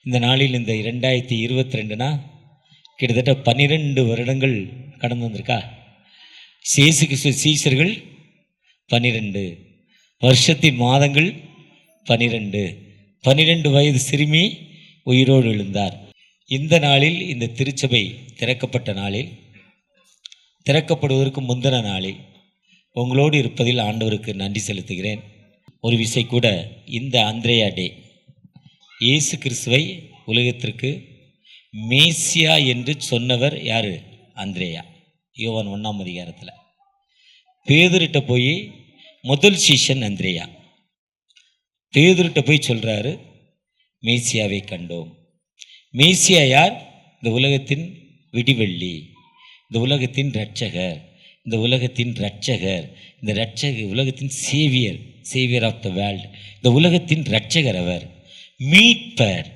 இந்த நாளில் இந்த 2022னா கிட்டத்தட்ட 12 வருடங்கள் கடந்து வந்திருக்கா. இயேசு கிறிஸ்து சீஷர்கள் 12, வருஷத்தின் மாதங்கள் 12 வயது சிறுமி உயிரோடு எழுந்தார். இந்த நாளில், இந்த திருச்சபை திறக்கப்பட்ட நாளில், திறக்கப்படுவதற்கு முந்தின நாளில் உங்களோடு இருப்பதில் ஆண்டவருக்கு நன்றி செலுத்துகிறேன். ஒரு விசை கூட இந்த அந்திரேயா டே, இயேசு கிறிஸ்துவை உலகத்திற்கு மேசியா என்று சொன்னவர் யார்? அந்திரேயா. யோவான் 1ஆம் அதிகாரத்தில் பேதுருட்ட போய், முதல் சீஷன் அந்திரேயா, பேதுருட்ட போய் சொல்கிறாரு, மேசியாவை கண்டோம். மேசியா யார்? இந்த உலகத்தின் விடிவெள்ளி, இந்த உலகத்தின் இரட்சகர், இந்த உலகத்தின் இரட்சகர், இந்த உலகத்தின் சேவியர் ஆஃப் த வேர்ல்டு, இந்த உலகத்தின் இரட்சகர், அவர் மீட்பர்.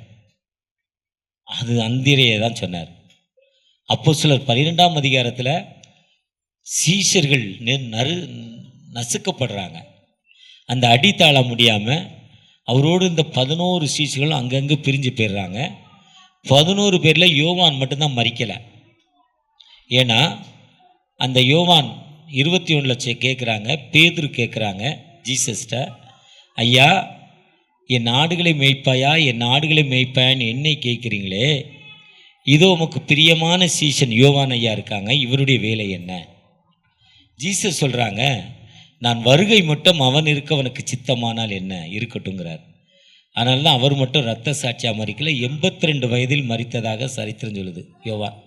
அது அந்திரேயா தான் சொன்னார். அப்போஸ்தலர் 12ஆம் அதிகாரத்தில் சீஷர்கள் நசுக்கப்படுறாங்க. அந்த அடித்தாள முடியாமல் அவரோடு இந்த 11 சீஷர்களும் அங்கங்கே பிரிஞ்சு போயிடுறாங்க. 11 பேரில் யோவான் மட்டும்தான் மறிக்கலை. ஏன்னா அந்த யோவான் 21 கேட்குறாங்க, பேதுரு கேட்குறாங்க ஜீசஸ்ட, ஐயா என் ஆடுகளை மேய்ப்பாயா, என் ஆடுகளை மேய்ப்பாயான்னு என்னை கேட்குறீங்களே, இதோ உமக்கு பிரியமான சீஷன் யோவான் ஐயா இருக்காங்க, இவருடைய வேலை என்ன? ஜீசஸ் சொல்கிறாங்க, நான் வருகை மட்டும் அவன் இருக்க அவனுக்கு சித்தமானால் என்ன, இருக்கட்டுங்கிறார். அதனால தான் அவர் மட்டும் இரத்த சாட்சியாக மறிக்கல, 82 வயதில் மறித்ததாக சரித்திரம் சொல்லுது யோவான்.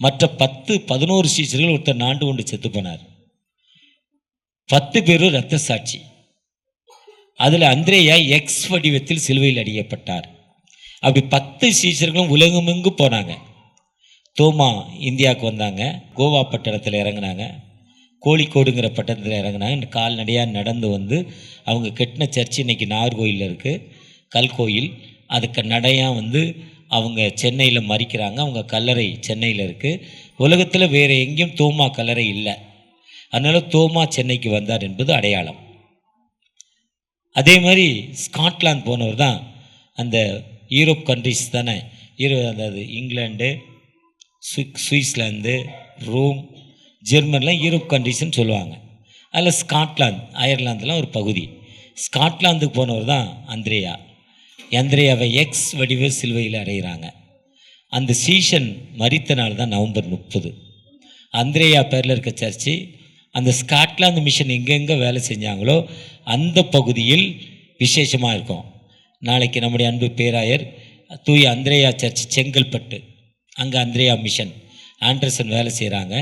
மற்ற 11 சீஷர்கள் ஒருத்தர் நாண்டு கொண்டு செத்து போனார். 10 பேரும் இரத்த சாட்சி. அதில் அந்திரேயா எக்ஸ் வடிவத்தில் சிலுவையில் அடிக்கப்பட்டார். அப்படி 10 சீஷர்களும் உலகமெங்கு போனாங்க. தோமா இந்தியாவுக்கு வந்தாங்க, கோவா பட்டணத்தில் இறங்கினாங்க, கோழிக்கோடுங்கிற பட்டணத்தில் இறங்கினாங்க. கால்நடையாக நடந்து வந்து அவங்க கட்டின சர்ச்சு இன்றைக்கி நாகர்கோயிலில் இருக்குது, கல்கோயில். அதுக்கு நடையாக வந்து அவங்க சென்னையில் மறிக்கிறாங்க. அவங்க கல்லறை சென்னையில் இருக்குது. உலகத்தில் வேறு எங்கேயும் தோமா கல்லறை இல்லை. அதனால் தோமா சென்னைக்கு வந்தார் என்பது அடையாளம். அதே மாதிரி ஸ்காட்லாந்து போனவர் தான் அந்த யூரோப் கண்ட்ரிஸ் தானே, அதாவது இங்கிலாந்து, சுவிட்சர்லாந்து, ரோம், ஜெர்மன்லாம் யூரோப் கண்ட்ரிஸ்ன்னு சொல்லுவாங்க. அதில் ஸ்காட்லாந்து, அயர்லாந்துலாம் ஒரு பகுதி. ஸ்காட்லாந்துக்கு போனவர் தான் அந்திரேயா. அந்திரேயாவை எக்ஸ் வடிவ சிலுவையில் அடைகிறாங்க. அந்த சீஷன் மரித்த நாள் தான் நவம்பர் 30. அந்திரேயா பேரில் இருக்க சர்ச்சு, அந்த ஸ்காட்லாந்து மிஷன் எங்கெங்கே வேலை செஞ்சாங்களோ அந்த பகுதியில் விசேஷமாக இருக்கும். நாளைக்கு நம்முடைய அன்பு பேராயர் தூய அந்திரேயா சர்ச் செங்கல்பட்டு, அங்கே அந்திரேயா மிஷன் ஆண்டர்சன் வேலை செய்கிறாங்க.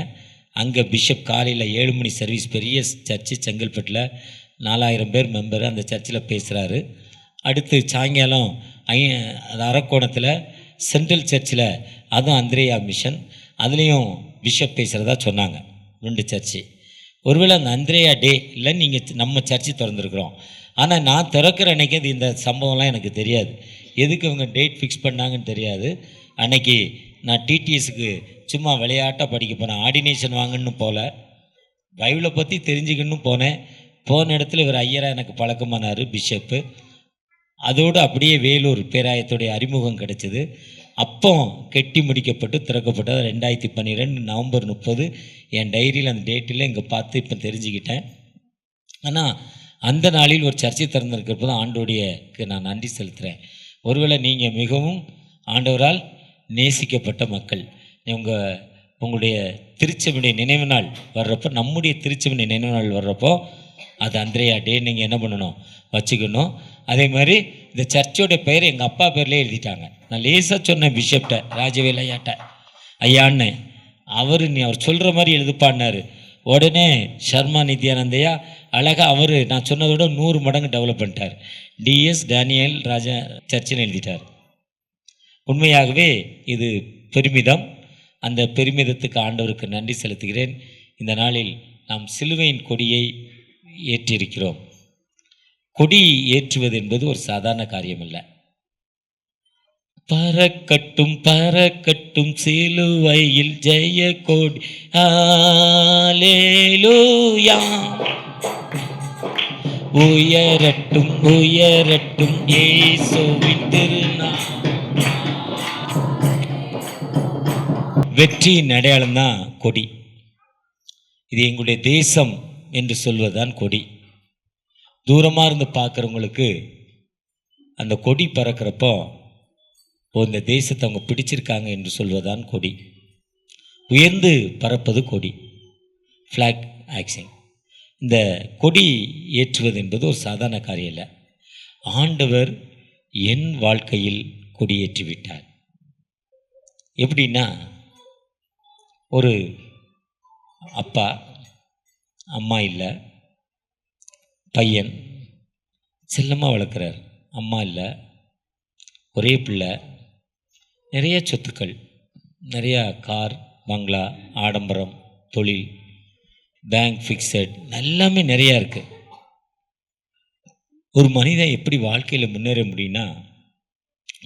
அங்கே பிஷப் காலையில் 7 மணி சர்வீஸ், பெரிய சர்ச்சு செங்கல்பட்டில் 4000 பேர் மெம்பர் அந்த சர்ச்சில் பேசுகிறாரு. அடுத்து சாயங்காலம் அரக்கோணத்தில் சென்ட்ரல் சர்ச்சில், அதுவும் அந்திரேயா மிஷன், அதுலேயும் பிஷப் பேசுகிறதா சொன்னாங்க. 2 சர்ச்சு. ஒருவேளை அந்த அந்திரேயா டே இல்லை, நீங்கள் நம்ம சர்ச்சு திறந்துருக்குறோம். ஆனால் நான் திறக்கிற அன்றைக்கி அது இந்த சம்பவம்லாம் எனக்கு தெரியாது. எதுக்கு அவங்க டேட் ஃபிக்ஸ் பண்ணாங்கன்னு தெரியாது. அன்றைக்கி நான் டிடிஎஸ்க்கு சும்மா விளையாட்டாக படிக்க போனேன். ஆர்டினேஷன் வாங்கன்னு போல, பைபிளை பற்றி தெரிஞ்சுக்கணும் போனேன். போன இடத்துல இவர் ஐயராக எனக்கு பழக்கமானார், பிஷப்பு. அதோடு அப்படியே வேலூர் பேராயத்துடைய அறிமுகம் கிடைச்சிது. அப்போ கெட்டி முடிக்கப்பட்டு திறக்கப்பட்டது 2012 நவம்பர் 30. என் டைரியில் அந்த டேட்டில் இங்கே பார்த்து இப்போ தெரிஞ்சுக்கிட்டேன். ஆனால் அந்த நாளில் ஒரு சர்ச்சை திறந்திருக்கிறப்போ தான் ஆண்டோடையக்கு நான் நன்றி செலுத்துகிறேன். ஒருவேளை நீங்கள் மிகவும் ஆண்டவரால் நேசிக்கப்பட்ட மக்கள். உங்களுடைய திருச்சபையுடைய நினைவு நாள் வர்றப்போ, நம்முடைய திருச்சபையுடைய நினைவு நாள் வர்றப்போ அது அந்திரேயா டே நீங்கள் என்ன பண்ணணும், வச்சுக்கணும். அதே மாதிரி இந்த சர்ச்சோட பெயர் எங்கள் அப்பா பேர்லேயே எழுதிட்டாங்க. நான் லேசாக சொன்னேன் பிஷப்ட, ராஜவேல் ஐயாட்ட, ஐயான்னு. அவர் சொல்கிற மாதிரி எழுதுப்பான்னாரு. உடனே சர்மா நித்யானந்தையா அழகாக அவர் நான் சொன்னதோட 100 மடங்கு டெவலப் பண்ணிட்டார். டிஎஸ் டேனியல் ராஜா சர்ச்சின்னு எழுதிட்டார். உண்மையாகவே இது பெருமிதம். அந்த பெருமிதத்துக்கு ஆண்டவருக்கு நன்றி செலுத்துகிறேன். இந்த நாளில் நாம் சிலுவையின் கொடியை ஏற்றிருக்கிறோம். கொடி ஏற்றுவது என்பது ஒரு சாதாரண காரியம் அல்ல. பறக்கட்டும் பறக்கட்டும் சிலுவையில் ஜெய கொடி, ஹல்லேலூயா. உயரட்டும் உயரட்டும் இயேசுவின் திருநாமம், வெற்றியின் அடையாளம் தான் கொடி. இது எங்களுடைய தேசம் என்று சொல்வதுதான் கொடி. தூரமாக இருந்து பார்க்குறவங்களுக்கு அந்த கொடி பறக்கிறப்போ இந்த தேசத்தை அவங்க பிடிச்சிருக்காங்க என்று சொல்வதுதான் கொடி. உயர்ந்து பறப்பது கொடி, ஃப்ளாக் ஆக்ஷன். இந்த கொடி ஏற்றுவது என்பது ஒரு சாதாரண காரியம் இல்லை. ஆண்டவர் என் வாழ்க்கையில் கொடியேற்றி விட்டார். எப்படின்னா, ஒரு அப்பா அம்மா இல்லை, பையன் செல்லமாக வளர்க்குறார். அம்மா இல்லை, ஒரே பிள்ளை, நிறைய சொத்துக்கள், நிறையா கார், பங்களா, ஆடம்பரம், தொழில், பேங்க் ஃபிக்ஸட், எல்லாமே நிறையா இருக்குது. ஒரு மனிதன் எப்படி வாழ்க்கையில் முன்னேற முடியும்னா,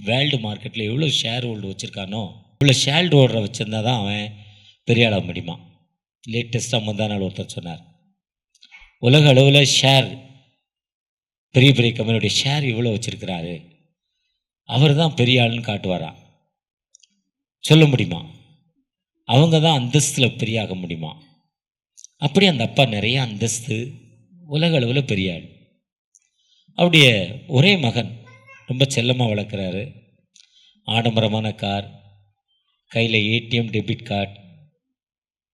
வேர்ல்டு மார்க்கெட்டில் எவ்வளோ ஷேர் ஹோல்டு வச்சுருக்கானோ இவ்வளோ ஷேர் ஹோல்டரை வச்சுருந்தா தான் அவன் பெரிய ஆளாக முடியுமா. லேட்டஸ்ட்டாக முந்தா நாள் ஒருத்தர் சொன்னார், உலக அளவில் ஷேர், பெரிய பெரிய கம்பெனியுடைய ஷேர் இவ்வளோ வச்சுருக்கிறாரு, அவர் தான் பெரிய ஆளுன்னு காட்டுவாரா. சொல்ல முடியுமா? அவங்க தான் அந்தஸ்தில் பெரிய ஆக முடியுமா? அப்படி அந்த அப்பா நிறைய அந்தஸ்து, உலக அளவில் பெரிய ஆள். அவருடைய ஒரே மகன் ரொம்ப செல்லமாக வளர்க்குறாரு. ஆடம்பரமான கார், கையில் ஏடிஎம், டெபிட் கார்டு,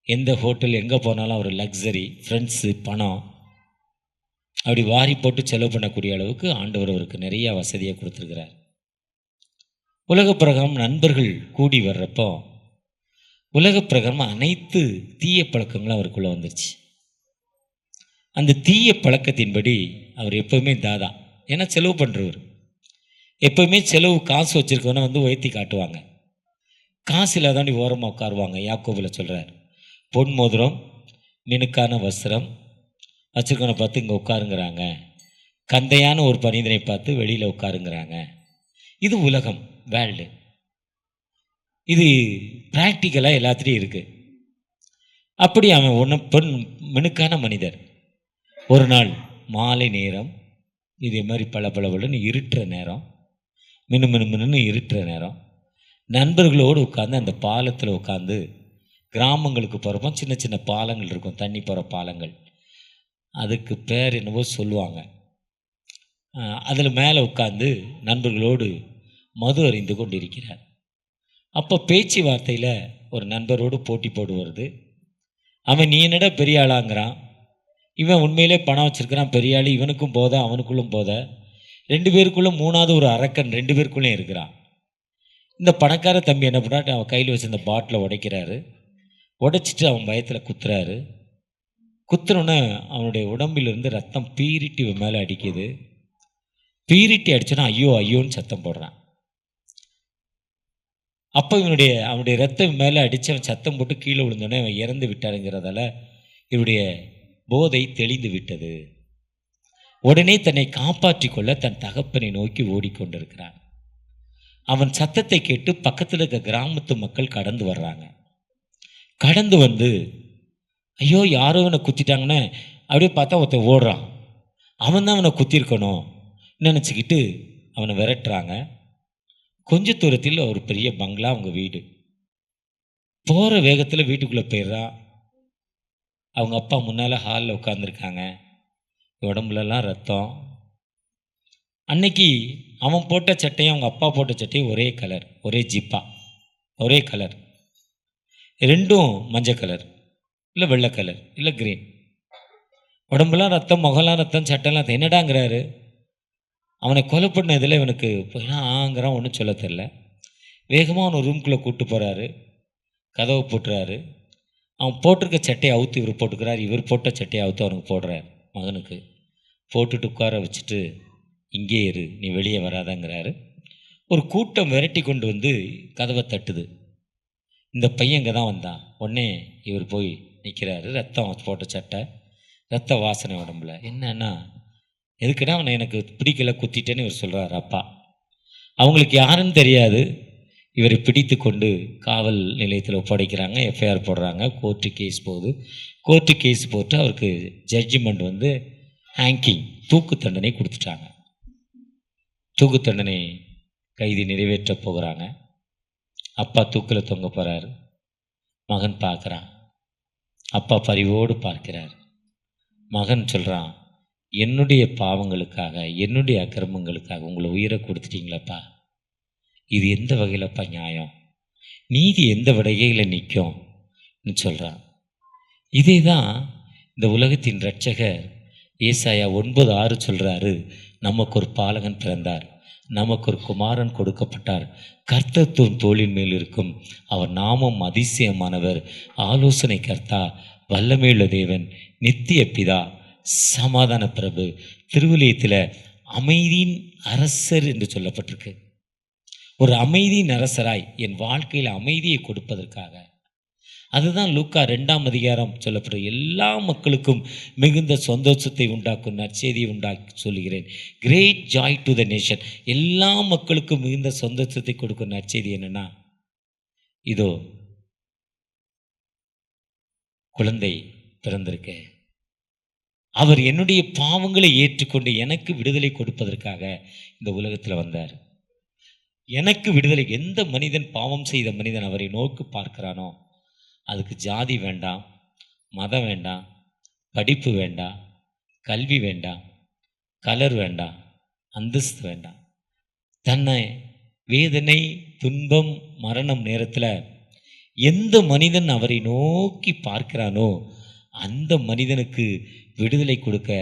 எந்த ஹோட்டல் எங்கே போனாலும் அவர் லக்ஸரி, ஃப்ரெண்ட்ஸு, பணம், அப்படி வாரி போட்டு செலவு பண்ணக்கூடிய அளவுக்கு ஆண்டவர் அவருக்கு நிறையா வசதியை கொடுத்துருக்கிறார். உலக பிரகாரம் நண்பர்கள் கூடி வர்றப்போ உலக பிரகாரம் அனைத்து தீய பழக்கங்களும் அவருக்குள்ளே வந்துருச்சு. அந்த தீய பழக்கத்தின்படி அவர் எப்போவுமே தாதா, ஏன்னா செலவு பண்ணுறவர், எப்போவுமே செலவு காசு வச்சுருக்கவனை உயர்த்தி காட்டுவாங்க. காசு இல்லாதாண்டி ஓரமாக உட்காருவாங்க. யாக்கோபில் சொல்கிறார், பொன் மோதிரம், மினுக்கான வஸ்திரம் வச்சுருக்கவனை பார்த்து இங்கே உட்காருங்கிறாங்க, கந்தையான ஒரு பணிதனை பார்த்து வெளியில் உட்காருங்கிறாங்க. இது உலகம், வேர்ல்டு. இது ப்ராக்டிக்கலாக எல்லாத்துலேயும் இருக்குது. அப்படி அவன் பொன் மினுக்கான மனிதர். ஒரு நாள் மாலை நேரம், இதே மாதிரி பளபளன்னு இருட்டுற நேரம், மினு இருட்டுற நேரம், நண்பர்களோடு உட்காந்து அந்த பாலத்தில் உட்காந்து, கிராமங்களுக்கு போகிறப்போ சின்ன சின்ன பாலங்கள் இருக்கும், தண்ணி போகிற பாலங்கள், அதுக்கு பேர் என்னவோ சொல்லுவாங்க. அதில் மேலே உட்காந்து நண்பர்களோடு மது அறிந்து கொண்டு இருக்கிறார். அப்போ பேச்சு வார்த்தையில் ஒரு நண்பரோடு போட்டி போடு வருது. அவன் நீ என்னடா பெரிய ஆளாங்கிறான், இவன் உண்மையிலே பணம் வச்சுருக்கிறான், பெரிய ஆள், இவனுக்கும் போத அவனுக்குள்ளும் போத, ரெண்டு பேருக்குள்ளும் மூணாவது ஒரு அரக்கன் ரெண்டு பேருக்குள்ளேயும் இருக்கிறான். இந்த பணக்கார தம்பி என்ன பண்ணாட்டு அவன் கையில் வச்சுருந்த பாட்டிலை உடைக்கிறாரு. உடைச்சிட்டு அவன் பயத்தில் குத்துறாரு. குத்துறோன்னே அவனுடைய உடம்பிலிருந்து ரத்தம் பீரிட்டு இவன் மேலே அடிக்குது. பீரிட்டி அடிச்சோன்னா ஐயோ ஐயோன்னு சத்தம் போடுறான். அப்போ அவனுடைய ரத்தம் மேலே அடித்து அவன் சத்தம் போட்டு கீழே விழுந்தோடனே அவன் இறந்து விட்டாருங்கிறதால இவருடைய போதை தெளிந்து விட்டது. உடனே தன்னை காப்பாற்றி கொள்ள தன் தகப்பனை நோக்கி ஓடிக்கொண்டிருக்கிறான். அவன் சத்தத்தை கேட்டு பக்கத்தில் இருக்க கிராமத்து மக்கள் கடந்து வர்றாங்க. கடந்து வந்து ஐயோ யாரோ அவனை குத்திட்டாங்கன்னு அப்படியே பார்த்தா ஒருத்தன் ஓடுறான். அவன் தான் அவனை குத்திருக்கணும் நினச்சிக்கிட்டு அவனை விரட்டுறாங்க. கொஞ்ச தூரத்தில் ஒரு பெரிய பங்களா, அவங்க வீடு. போகிற வேகத்தில் வீட்டுக்குள்ளே போயிடுறான். அவங்க அப்பா முன்னால் ஹாலில் உட்காந்துருக்காங்க, உடம்புலலாம் ரத்தம். அன்னைக்கு அவன் போட்ட சட்டையும் அவங்க அப்பா போட்ட சட்டையும் ஒரே கலர், ஒரே ஜிப்பா, ஒரே கலர், ரெண்டும் மஞ்சள் கலர், இல்லை வெள்ளை கலர், இல்லை கிரீன். உடம்புலாம் ரத்தம், முகலாம் ரத்தம், சட்டைலாம். என்னடாங்கிறாரு. அவனை கொலை பண்ண இதில் இவனுக்கு ஆங்கிறான், ஒன்றும் சொல்ல தெரில. வேகமாக அவனை ரூம்குள்ளே கூப்பிட்டு போகிறாரு, கதவை போட்டுறாரு. அவன் போட்டிருக்க சட்டையை அவுத்து இவர் போட்டுக்கிறார், இவர் போட்ட சட்டையை அவுத்து அவனுக்கு போடுறார். மகனுக்கு போட்டுட்டு உட்கார வச்சுட்டு இங்கே இரு, நீ வெளியே வராதங்கிறாரு. ஒரு கூட்டம் விரட்டி கொண்டு வந்து கதவை தட்டுது. இந்த பையன் இங்கே தான் வந்தான். உடனே இவர் போய் நிற்கிறாரு. ரத்தம் போட்ட சட்டை, ரத்த வாசனை உடம்புல. என்னன்னா எதுக்குன்னா அவனை எனக்கு பிடிக்கல, குத்திட்டேன்னு இவர் சொல்கிறார் அப்பா. அவங்களுக்கு யாருன்னு தெரியாது. இவரை பிடித்து கொண்டு காவல் நிலையத்தில் ஒப்படைக்கிறாங்க. எஃப்ஐஆர் போடுறாங்க. கோர்ட்டு கேஸ் போகுது. கோர்ட்டு கேஸ் போட்டு அவருக்கு ஜட்ஜ்மெண்ட் ஹேங்கிங், தூக்கு தண்டனை கொடுத்துட்டாங்க. தூக்கு தண்டனை கைதி நிறைவேற்ற போகிறாங்க. அப்பா தூக்கில் தொங்க போகிறாரு. மகன் பார்க்குறான். அப்பா பரிவோடு பார்க்கிறார். மகன் சொல்கிறான், என்னுடைய பாவங்களுக்காக, என்னுடைய அக்கிரமங்களுக்காக உங்களை உயிரை கொடுத்துட்டீங்களப்பா. இது எந்த வகையிலப்பா நியாயம்? நீதி எந்த வகையில் நிற்கும்னு சொல்கிறான். இதே தான் இந்த உலகத்தின் இரட்சகர் ஏசாயா 9:6 சொல்கிறாரு, நமக்கு ஒரு பாலகன் பிறந்தார், நமக்கு ஒரு குமாரன் கொடுக்கப்பட்டார், கர்த்தத்துவம் தோளின் மேல் இருக்கும், அவர் நாமம் அதிசயமானவர், ஆலோசனை கர்த்தா, வல்லமையுள்ள தேவன், நித்திய பிதா, சமாதான பிரபு. திருவிலியத்தில் அமைதியின் அரசர் என்று சொல்லப்பட்டிருக்கு. ஒரு அமைதியின் அரசராய் என் வாழ்க்கையில் அமைதியை கொடுப்பதற்காக. அதுதான் லூக்கா 2ஆம் அதிகாரம் சொல்லப்படும். எல்லா மக்களுக்கும் மிகுந்த சந்தோஷத்தை உண்டாக்கும் நற்செய்தியை உண்டாக்கி சொல்கிறேன். Great joy to the nation. எல்லா மக்களுக்கும் மிகுந்த சந்தோஷத்தை கொடுக்கும் நற்செய்தி என்னன்னா, இதோ குழந்தை பிறந்திருக்க, அவர் என்னுடைய பாவங்களை ஏற்றுக்கொண்டு எனக்கு விடுதலை கொடுப்பதற்காக இந்த உலகத்தில் வந்தார். எனக்கு விடுதலை. எந்த மனிதன் பாவம் செய்த மனிதன் அவரை நோக்கி பார்க்கிறானோ, அதுக்கு ஜாதி வேண்டாம், மதம் வேண்டாம், படிப்பு வேண்டாம், கல்வி வேண்டாம், கலர் வேண்டாம், அந்தஸ்து வேண்டாம். தன்னை வேதனை, துன்பம், மரணம் நேரத்தில் எந்த மனிதன் அவரை நோக்கி பார்க்கிறானோ அந்த மனிதனுக்கு விடுதலை கொடுக்க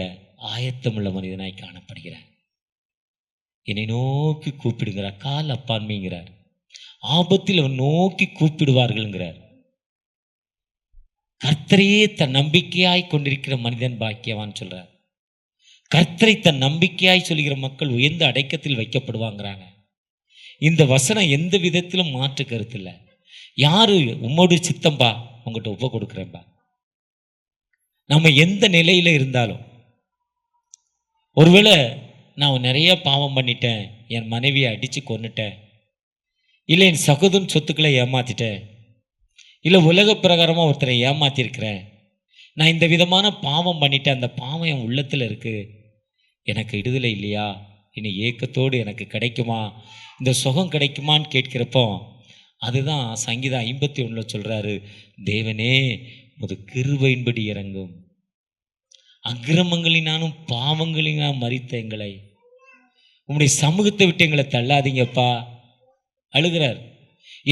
ஆயத்தமுள்ள மனிதனாய் காணப்படுகிறார். என்னை நோக்கி கூப்பிடுங்கிறார். கால் அப்பான்மைங்கிறார். ஆபத்தில் அவன் நோக்கி கூப்பிடுவார்கள்ங்கிறார். கர்த்தரையே தன் நம்பிக்கையாய் கொண்டிருக்கிற மனிதன் பாக்கியவான் சொல்றார். கர்த்தரை தன் நம்பிக்கையாய் சொல்கிற மக்கள் உயர்ந்த அடைக்கத்தில் வைக்கப்படுவாங்கிறாங்க. இந்த வசனம் எந்த விதத்திலும் மாற்று கருத்து இல்லை. யாரு உம்மோடு சித்தம்பா, உங்கள்கிட்ட ஒப்ப கொடுக்குறேன்பா. நம்ம எந்த நிலையில இருந்தாலும், ஒருவேளை நான் நிறைய பாவம் பண்ணிட்டேன், என் மனைவியை அடித்து கொன்னுட்டேன், இல்லை என் சகோதரன் சொத்துக்களை ஏமாத்திட்டேன், இல்லை உலக பிரகாரமாக ஒருத்தரை ஏமாத்திருக்கிறேன், நான் இந்த விதமான பாவம் பண்ணிட்டேன், அந்த பாவம் என் உள்ளத்தில் இருக்குது, எனக்கு விடுதலை இல்லையா, இனி ஏக்கத்தோடு எனக்கு கிடைக்குமா, இந்த சுகம் கிடைக்குமான்னு கேட்கிறப்போ, அதுதான் சங்கீதம் 51 சொல்கிறாரு, தேவனே உமது கிருபையின்படி இறங்கும், அக்கிரமங்களினாலும் பாவங்களினாலும் மரித்த எங்களை உம்முடைய சமூகத்தை விட்டு எங்களை தள்ளாதீங்கப்பா. அழுகிறார்.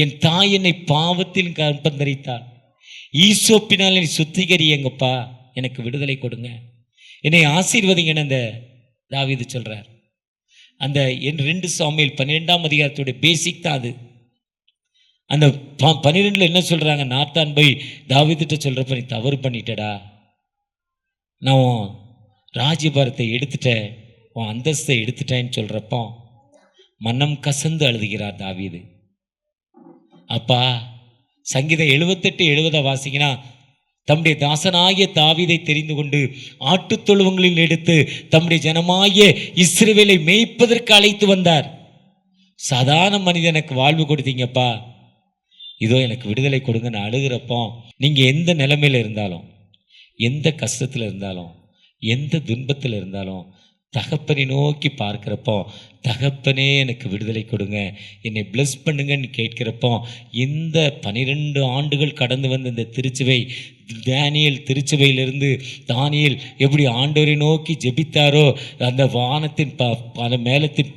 என் தாய் என்னை பாவத்தில் கற்பந்தரித்தாள், ஈசோப்பினால் என்னை சுத்திகரியங்கப்பா, எனக்கு விடுதலை கொடுங்க, என்னை ஆசீர்வதிங்கன்னு அந்த தாவீது சொல்றார். அந்த 2 சாமுவேல் 12ஆம் அதிகாரத்துடைய பேசிக் தான் அது. அந்த 12 என்ன சொல்றாங்க, நாத்தான் போய் தாவீதுட்ட சொல்றப்ப, நீ தவறு பண்ணிட்டடா, நான் ராஜ்யபாரத்தை எடுத்துட்டேன், உன் அந்தஸ்தை எடுத்துட்டேன்னு சொல்றப்போ மனம் கசந்து அழுதுகிறார் தாவீது. அப்பா, சங்கீதம் 78-70 வாசிங்கன்னா, தம்முடைய தாசனாகிய தாவீதை தெரிந்து கொண்டு ஆட்டு தொழுவங்களில் எடுத்து தம்முடைய ஜனமாகிய இஸ்ரவேலை மேய்ப்பதற்கு அழைத்து வந்தார். சாதாரண மனிதனுக்கு வாழ்வு கொடுத்தீங்கப்பா, இதோ எனக்கு விடுதலை கொடுங்கன்னு அழுகிறப்போ, நீங்கள் எந்த நிலைமையில் இருந்தாலும், எந்த கஷ்டத்தில் இருந்தாலும், எந்த துன்பத்தில் இருந்தாலும், தகப்பனை நோக்கி பார்க்குறப்போ, தகப்பனே எனக்கு விடுதலை கொடுங்க, என்னை பிளஸ் பண்ணுங்கன்னு கேட்கிறப்போ, இந்த 12 ஆண்டுகள் கடந்து வந்த இந்த திருச்சபை, தானியேல் திருச்சபையிலிருந்து தானியேல் எப்படி ஆண்டவரை நோக்கி ஜெபித்தாரோ, அந்த வானத்தின் மேலத்தின்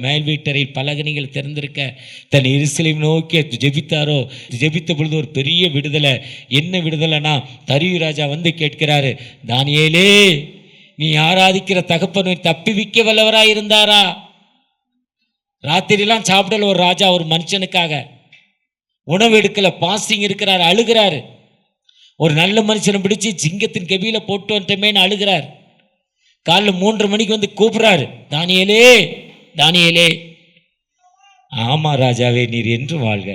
மேல் வீட்டறையில் பலகணிகள் திறந்திருக்க தன் எருசலேம் நோக்கி ஜெபித்தாரோ, ஜெபித்த பொழுது ஒரு பெரிய விடுதலை. என்ன விடுதலைனா, தரியு ராஜா வந்து கேட்கிறாரு, தானியேலே, நீ ஆராதிக்கிற தகப்பனை தப்பிவிக்க வல்லவராய் இருந்தாரா? ராத்திரிலாம் சாப்பிடல ஒரு ராஜா, ஒரு மனுஷனுக்காக உணவு எடுக்கல, பாஸ்டிங் இருக்கிறார், அழுகிறாரு. ஒரு நல்ல மனுஷனை பிடிச்சி சிங்கத்தின் கெபியில போட்டு வந்துட்டமேன்னு அழுகிறார். காலைல 3:30 மணிக்கு வந்து கூப்பிடுறாரு, தானியேலே, தானியேலே. ஆமா ராஜாவே, நீர் என்று வாழ்க,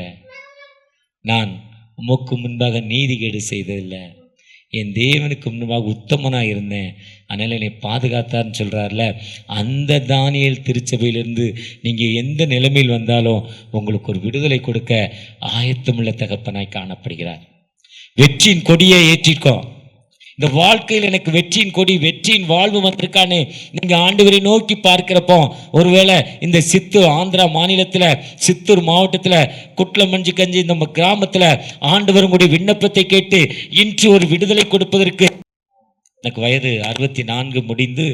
நான் உமக்கு முன்பாக நீதிகேடு செய்ததில்லை, என் தேவனுக்கு முன்பாக உத்தமனாக இருந்தேன், அதனால் என்னை பாதுகாத்தார்னு சொல்கிறார்ல. அந்த தானியேல் திருச்சபையிலிருந்து நீங்கள் எந்த நிலைமையில் வந்தாலும் உங்களுக்கு ஒரு விடுதலை கொடுக்க ஆயத்தமுள்ள தகப்பனாய் காணப்படுகிறார். வெற்றியின் கொடியை ஏற்றிருக்கோம். இந்த வாழ்க்கையில் எனக்கு வெற்றியின் கொடி, வெற்றியின் வாழ்வு வந்திருக்கான்னு நீங்கள் ஆண்டவரை நோக்கி பார்க்கிறப்போ, ஒருவேளை இந்த சித்தூர் ஆந்திரா மாநிலத்தில் சித்தூர் மாவட்டத்தில் குட்லமஞ்சி கஞ்சி இந்த கிராமத்தில் ஆண்டவரும் கூடிய விண்ணப்பத்தை கேட்டு இன்று ஒரு விடுதலை கொடுப்பதற்கு எனக்கு வயது 64 முடிந்து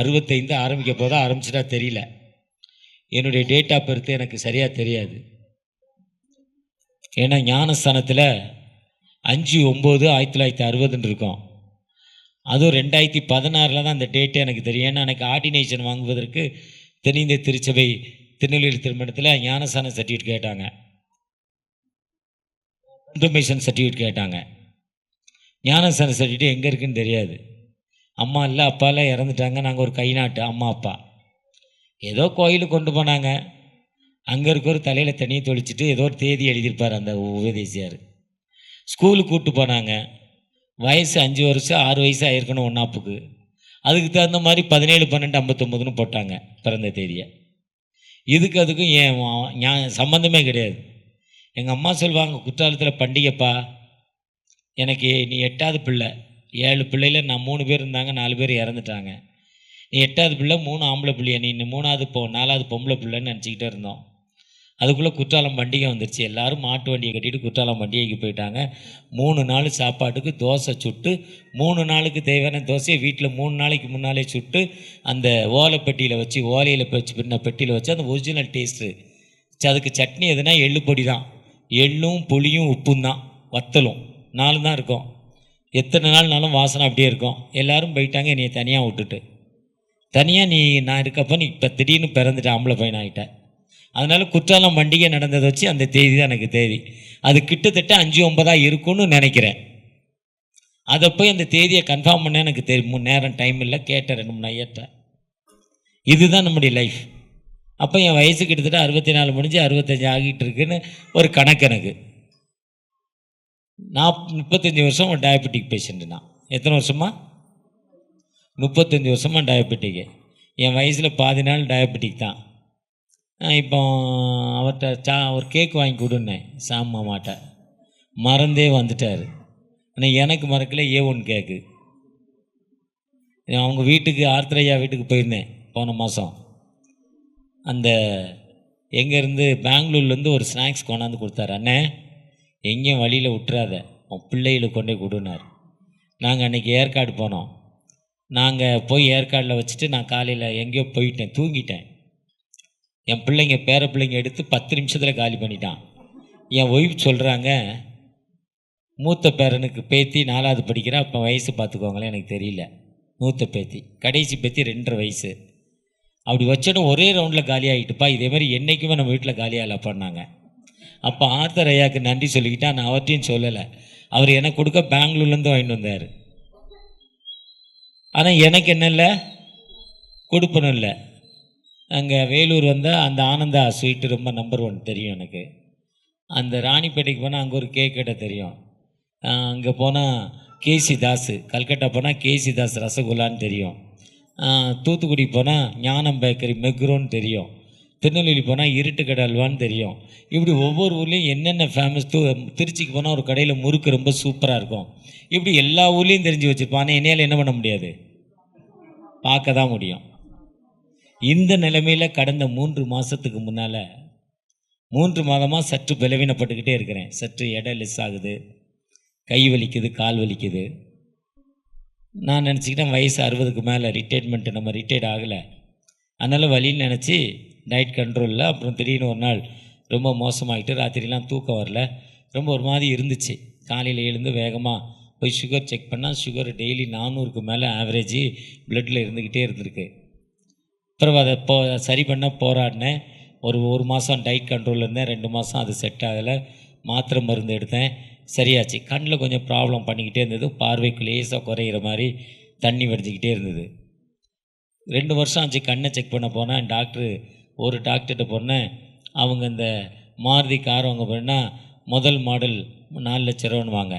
65 ஆரம்பிக்க போதா, ஆரம்பிச்சுட்டா தெரியல. என்னுடைய டேட் ஆஃப் பர்த் எனக்கு சரியாக தெரியாது. ஏன்னா ஞானஸ்தானத்தில் 5/9/1960 இருக்கும். அதுவும் 2016 தான் அந்த டேட்டு எனக்கு தெரியும். ஏன்னா எனக்கு ஆர்டினேஷன் வாங்குவதற்கு தென்னிந்திய திருச்சபை திருநெல்வேலி திருமணத்தில் ஞானஸ்தான சர்டிஃபிகேட் கேட்டாங்க, கன்ஃபர்மேஷன் சர்டிஃபிகேட் கேட்டாங்க. ஞானஸ்தான சர்டிஃபிகேட் எங்கே இருக்குன்னு தெரியாது. அம்மா இல்லை, அப்பாலாம் இறந்துட்டாங்க. நாங்கள் ஒரு கை நாட்டு அம்மா அப்பா. ஏதோ கோயிலுக்கு கொண்டு போனாங்க. அங்கே இருக்க ஒரு தலையில் தண்ணியை தொளிச்சுட்டு ஏதோ ஒரு தேதி எழுதியிருப்பார் அந்த உபதேசியார். ஸ்கூலுக்கு கூப்பிட்டு போனாங்க. வயசு 5 வருஷம் 6 வயசு ஆயிருக்கணும் ஒன்றாப்புக்கு. அதுக்கு தகுந்த மாதிரி 17/12/59 போட்டாங்க பிறந்த தேதியை. அதுக்கும் ஏன் சம்மந்தமே கிடையாது. எங்கள் அம்மா சொல்லுவாங்க, குற்றாலத்தில் பண்டிகைப்பா, எனக்கு நீ 8வது பிள்ளை, 7 பிள்ளையில் நான் 3 பேர் இருந்தாங்க, 4 பேர் இறந்துட்டாங்க. நீ 8வது பிள்ளை, 3 ஆம்பளை பிள்ளைய, நீ 3வது 4வது பொம்பளை பிள்ளைன்னு நினச்சிக்கிட்டே இருந்தோம். அதுக்குள்ளே குற்றாலம் பண்டிகை வந்துருச்சு. எல்லோரும் மாட்டு வண்டியை கட்டிட்டு குற்றாலம் பண்டிகைக்கு போயிட்டாங்க. 3 நாள் சாப்பாட்டுக்கு தோசை சுட்டு, 3 நாளுக்கு தேவையான தோசையை வீட்டில் 3 நாளைக்கு முன்னாலே சுட்டு அந்த ஓலைப்பெட்டியில் வச்சு, ஓலையில் வச்சு பின்ன பெட்டியில் வச்சு அந்த ஒரிஜினல் டேஸ்ட்டு. அதுக்கு சட்னி எதுனா எள்ளு பொடி தான். எள்ளும் புளியும் உப்பும் தான், வத்தலும் 4 தான் இருக்கும். எத்தனை நாள்னாலும் வாசனை அப்படியே இருக்கும். எல்லோரும் போயிட்டாங்க, என்னை தனியாக விட்டுட்டு. தனியாக நான் இருக்கப்போ நீ இப்போ திடீர்னு பிறந்துட்டேன், ஆம்பளை பையன் ஆகிட்டேன். அதனால் குற்றாலம் பண்டிகை நடந்ததை வச்சு அந்த தேதி தான் எனக்கு தேதி. அது கிட்டத்தட்ட 5/9 இருக்கும்னு நினைக்கிறேன். அதை போய் அந்த தேதியை கன்ஃபார்ம் பண்ண எனக்கு தெரியும். நேரம் டைம் இல்லை, கேட்டேன் 2 3 ஐயர்கிட்ட. இதுதான் நம்முடைய லைஃப். அப்போ என் வயசு கிட்டத்தட்ட 64 முடிஞ்சு 65 ஆகிட்டு இருக்குன்னு ஒரு கணக்கு எனக்கு. நான் 35 வருஷம் ஒரு டயபெட்டிக் பேஷண்ட்டு. நான் எத்தனை வருஷமா? 35 வருஷமாக டயபெட்டிக்கு. என் வயசில் பாதி நாள் டயபெட்டிக் தான். இப்போ அவர்கிட்ட ஒரு கேக் வாங்கி கொடுன்னேன் சாம் மாமாட்ட, மறந்தே வந்துட்டார். ஆனால் எனக்கு மறக்கல A1 கேக்கு. அவங்க வீட்டுக்கு ஆர்த்தரையா வீட்டுக்கு போயிருந்தேன் போன மாதம். அந்த எங்கேருந்து பெங்களூர்லேருந்து ஒரு ஸ்நாக்ஸ் கொண்டாந்து கொடுத்தாரு. அண்ணே எங்கேயும் வழியில் விட்டுறாத, உன் பிள்ளைகளுக்கு கொண்டே கொடுனார். நாங்கள் அன்றைக்கி ஏற்காடு போனோம். நாங்கள் போய் ஏற்காடில் வச்சுட்டு நான் காலையில் எங்கேயோ போயிட்டேன், தூங்கிட்டேன். என் பிள்ளைங்க பேர பிள்ளைங்க எடுத்து 10 நிமிஷத்தில் காலி பண்ணிட்டான். என் ஒய்ஃப் சொல்கிறாங்க, மூத்த பேரனுக்கு பேத்தி 4வது படிக்கிறா, அப்போ வயசு பார்த்துக்கோங்களேன், எனக்கு தெரியல. மூத்த பேத்தி, கடைசி பேத்தி 2.5 வயசு. அப்படி வச்சோன்னு ஒரே ரவுண்டில் காலியாகிட்டுப்பா, இதேமாதிரி என்றைக்குமே நம்ம வீட்டில் காலியாகல பண்ணாங்க. அப்போ ஆர்த்தர் ஐயாவுக்கு நன்றி சொல்லிக்கிட்டா. நான் அவர்கிட்டையும் சொல்லலை. அவர் எனக்கு கொடுக்க பெங்களூர்லேருந்து வாங்கிட்டு வந்தார். ஆனால் எனக்கு என்ன இல்லை, கொடுப்பனும் இல்லை. அங்கே வேலூர் வந்தால் அந்த ஆனந்தா ஸ்வீட்டு ரொம்ப நம்பர் 1 தெரியும் எனக்கு. அந்த ராணிப்பேட்டைக்கு போனால் அங்கே ஒரு கேக் கடை தெரியும். அங்கே போனால் கேசி தாஸ், கல்கட்டா போனால் கேசி தாஸ் ரசகுல்லான்னு தெரியும். தூத்துக்குடி போனால் ஞானம் பேக்கரி மெக்ரோன்னு தெரியும். திருநெல்வேலி போனால் இருட்டுக்கடை அல்வான்னு தெரியும். இப்படி ஒவ்வொரு ஊர்லேயும் என்னென்ன ஃபேமஸ். திருச்சிக்கு போனால் ஒரு கடையில் முறுக்கு ரொம்ப சூப்பராக இருக்கும். இப்படி எல்லா ஊர்லேயும் தெரிஞ்சு வச்சுருப்பான். ஆனால் என்னையால் என்ன பண்ண முடியாது, பார்க்க தான் முடியும். இந்த நிலைமையில் கடந்த 3 மாதத்துக்கு முன்னால் 3 மாதமாக சற்று பலவீனப்பட்டுக்கிட்டே இருக்கிறேன். சற்று எடை லெஸ் ஆகுது, கை வலிக்குது, கால் வலிக்குது. நான் நினச்சிக்கிட்டேன் வயசு 60க்கு மேலே ரிட்டைர்மெண்ட்டு, நம்ம ரிட்டையர்ட் ஆகலை, அதனால் வலின்னு நினச்சி டயட் கண்ட்ரோலில். அப்புறம் திடீர்னு ஒரு நாள் ரொம்ப மோசமாகிட்டு, ராத்திரிலாம் தூக்கம் வரல, ரொம்ப ஒரு மாதிரி இருந்துச்சு. காலையில் எழுந்து வேகமாக போய் சுகர் செக் பண்ணால் சுகர் டெய்லி 400க்கு மேலே ஆவரேஜ் ப்ளட்டில் இருந்துக்கிட்டே இருந்திருக்கு. அப்புறம் அதை சரி பண்ண போராடினேன். ஒரு மாதம் டயட் கண்ட்ரோலில் இருந்தேன். 2 மாதம் அது செட் ஆகலை. மாத்திரை மருந்து எடுத்தேன், சரியாச்சு. கண்ணில் கொஞ்சம் ப்ராப்ளம் பண்ணிக்கிட்டே இருந்தது. பார்வைக்கு லேசாக குறையிற மாதிரி தண்ணி வடிஞ்சிக்கிட்டே இருந்தது. 2 வருஷம் ஆச்சு. கண்ணை செக் பண்ண போனேன். ஒரு டாக்டர்கிட்ட போனேன். அவங்க இந்த மாருதி கார் வாங்க போனால் முதல் மாடல் 4 லட்ச ரூபான்னுவாங்க.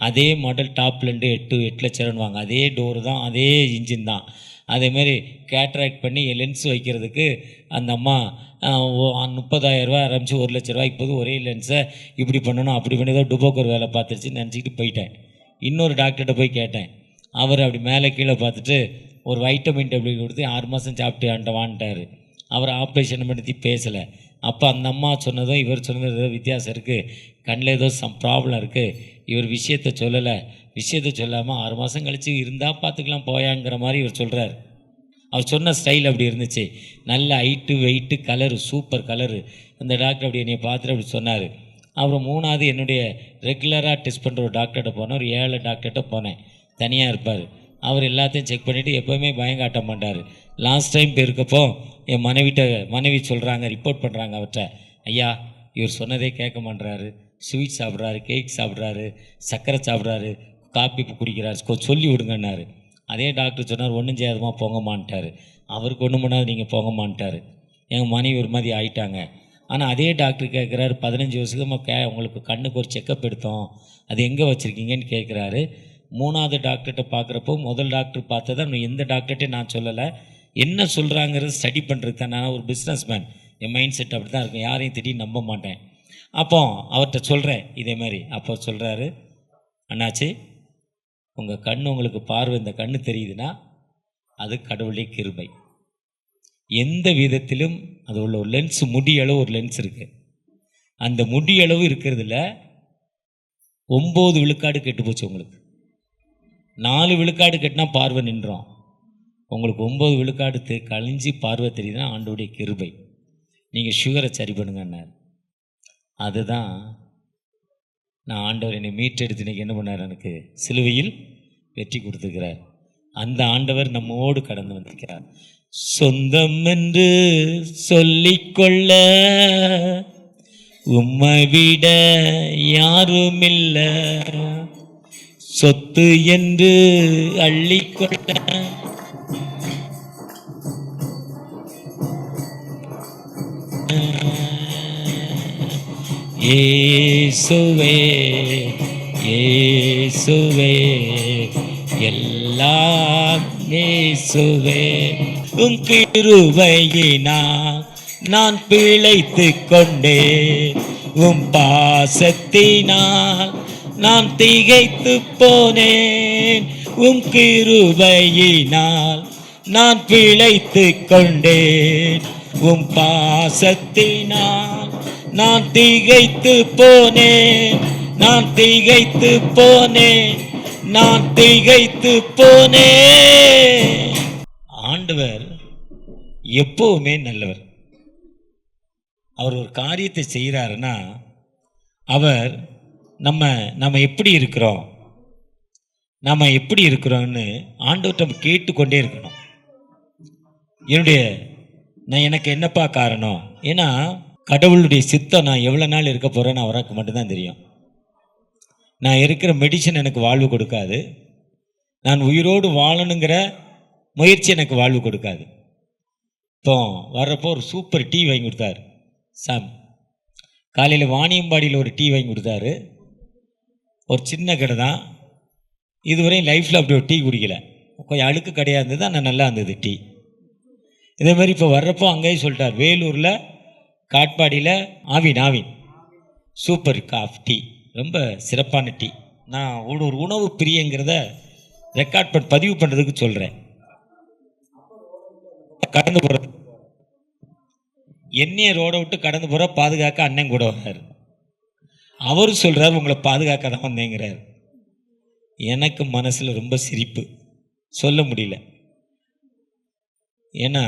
அதே மாடல் டாப்லேருந்து 8 லட்ச ரூபான்னுவாங்க. அதே டோரு தான், அதே இன்ஜின் தான். அதேமாரி கேட்ராக்ட் பண்ணி லென்ஸ் வைக்கிறதுக்கு அந்த அம்மா 30,000 ரூபா ஆரம்பித்து 1 லட்ச ரூபா. இப்போது ஒரே லென்ஸை இப்படி பண்ணணும் அப்படி பண்ணி தான் டுபோக்கர் வேலை பார்த்துருச்சுன்னு நினச்சிக்கிட்டு போயிட்டேன். இன்னொரு டாக்டர்கிட்ட போய் கேட்டேன், அவர் அப்படி மேலே கீழே பார்த்துட்டு ஒரு வைட்டமின் டேப்லெட் கொடுத்து 6 மாதம் சாப்பிட்டு வான்ட்டார். அவர் ஆப்ரேஷன் பற்றி பேசலை. அப்போ அந்த அம்மா சொன்னதும் இவர் சொன்னதும் ஏதோ வித்தியாசம் இருக்குது, கண்ணில் ஏதோ ப்ராப்ளம் இருக்குது, இவர் விஷயத்தை சொல்லலை. விஷயத்தை சொல்லாமல் 6 மாதம் கழித்து இருந்தால் பார்த்துக்கலாம் போயாங்கிற மாதிரி இவர் சொல்கிறார். அவர் சொன்ன ஸ்டைல் அப்படி இருந்துச்சு. நல்ல height weight colour super colour. அந்த டாக்டர் அப்படி என்னை பார்த்துட்டு அப்படி சொன்னார். அப்புறம் 3வது என்னுடைய ரெகுலராக டெஸ்ட் பண்ணுற ஒரு டாக்டர்கிட்ட போனேன். ஒரு 7 டாக்டர்கிட்ட போனேன், தனியாக இருப்பார். அவர் எல்லாத்தையும் செக் பண்ணிவிட்டு எப்போவுமே பயம் காட்ட மாட்டார். லாஸ்ட் டைம் போயிருக்கப்போ என் மனைவி சொல்கிறாங்க, ரிப்போர்ட் பண்ணுறாங்க அவர்கிட்ட, ஐயா இவர் சொன்னதே கேட்க மாட்டுறாரு, ஸ்வீட் சாப்பிட்றாரு, கேக் சாப்பிட்றாரு, சர்க்கரை சாப்பிட்றாரு, காப்பி குடிக்கிறாரு, சொல்லி விடுங்கன்னாரு. அதே டாக்டர் சொன்னார், ஒன்றும் செய்யாதமா போங்கம்மான்ட்டார். அவருக்கு ஒன்றும் பண்ணாது, நீங்கள் போங்கம்மான்ட்டார். எங்கள் மனைவி ஒரு மாதிரி ஆயிட்டாங்க. ஆனால் அதே டாக்டர் கேட்குறாரு, 15 வருஷமாக உங்களுக்கு கண்ணுக்கு ஒரு செக்கப் எடுத்தோம், அது எங்கே வச்சுருக்கீங்கன்னு கேட்குறாரு. 3வது டாக்டர்கிட்ட பார்க்குறப்போ முதல் டாக்டர் பார்த்ததை எந்த டாக்டர்கிட்டையும் நான் சொல்லலை, என்ன சொல்கிறாங்கிறது ஸ்டடி பண்ணுறதுக்கு தான். நான் ஒரு பிஸ்னஸ் மேன், என் மைண்ட் செட் அப்படி தான் இருக்கும், யாரையும் திடீர்னு நம்ப மாட்டேன். அப்போ அவர்கிட்ட சொல்கிறேன் இதே மாதிரி. அப்போ சொல்கிறாரு, அண்ணாச்சி உங்கள் கண் உங்களுக்கு பார்வை இந்த கண்ணு தெரியுதுன்னா அது கடவுளுடைய கிருபை. எந்த விதத்திலும் அது உள்ள ஒரு லென்ஸ், முடியளவு ஒரு லென்ஸ் இருக்குது, அந்த முடியளவு இருக்கிறதுல 9 விழுக்காடு கெட்டு போச்சு. உங்களுக்கு 4 விழுக்காடு கெட்டினா பார்வை நின்றோம், உங்களுக்கு 9 விழுக்காடு கழிஞ்சி பார்வை தெரியுதுன்னா ஆண்டோடைய கிருபை. நீங்கள் சுகரை சரி பண்ணுங்கன்னார். அதுதான் நான் ஆண்டவர் என்னை மீட்டெடுத்து இன்றைக்கி என்ன பண்ணார், எனக்கு சிலுவையில் வெற்றி கொடுத்துருக்கிறார். அந்த ஆண்டவர் நம்மோடு கடந்து வந்திருக்கிறார். சொந்தம் என்று சொல்லிக்கொள்ள உம்மை விட யாருமில்லை, சொத்து என்று அள்ளிக்கொள்ள இயேசுவே இயேசுவே எல்லாம் இயேசுவே, உம் கிருபையினால் நான் பிழைத்து கொண்டே, உம் பாசத்தினால் நான் திகைத்து போனேன், உம் கிருபையினால் நான் பிழைத்து கொண்டேன், உம் பாசத்தினால் நான் திகைத்து போனேன், நான் திகைத்து போனேன், நான் திகைத்து போனேன். ஆண்டவர் எப்பவுமே நல்லவர். அவர் ஒரு காரியத்தை செய்கிறாருன்னா அவர் நம்ம எப்படி இருக்கிறோம், நம்ம எப்படி இருக்கிறோம்னு ஆண்டவர்கிட்ட கேட்டுக்கொண்டே இருக்கணும். எனக்கு என்னப்பா காரணம்? ஏன்னா கடவுளுடைய சித்தம் நான் எவ்வளோ நாள் இருக்க போகிறேன்னு அவருக்கு மட்டும்தான் தெரியும். நான் இருக்கிற மெடிசன் எனக்கு வாழ்வு கொடுக்காது, நான் உயிரோடு வாழணுங்கிற முயற்சி எனக்கு வாழ்வு கொடுக்காது. இப்போ வர்றப்போ ஒரு சூப்பர் டீ வாங்கி கொடுத்தாரு சாம். காலையில் வாணியம்பாடியில் ஒரு டீ வாங்கி கொடுத்தாரு. ஒரு சின்ன கடை தான், இதுவரையும் லைஃப்பில் அப்படி ஒரு டீ குடிக்கல. கொஞ்சம் அழுக்கு கடையாக இருந்தது, ஆனால் நல்லா இருந்தது டீ. இதே மாதிரி இப்போ வர்றப்போ அங்கேயும் சொல்லிட்டார், வேலூரில் காட்பாடியில் ஆவின் சூப்பர் டீ, ரொம்ப சிறப்பான டீ. நான் ஒரு உணவு பிரியங்கிறத பதிவு பண்ணுறதுக்கு சொல்கிறேன். கடந்து போகிறது என்னைய ரோடை விட்டு கடந்து போகிற பாதுகாக்க அண்ணன் கூட வர்றார். அவர் சொல்கிறார், உங்களை பாதுகாக்க தான் வந்தேங்கிறார். எனக்கு மனசில் ரொம்ப சிரிப்பு, சொல்ல முடியல. ஏன்னா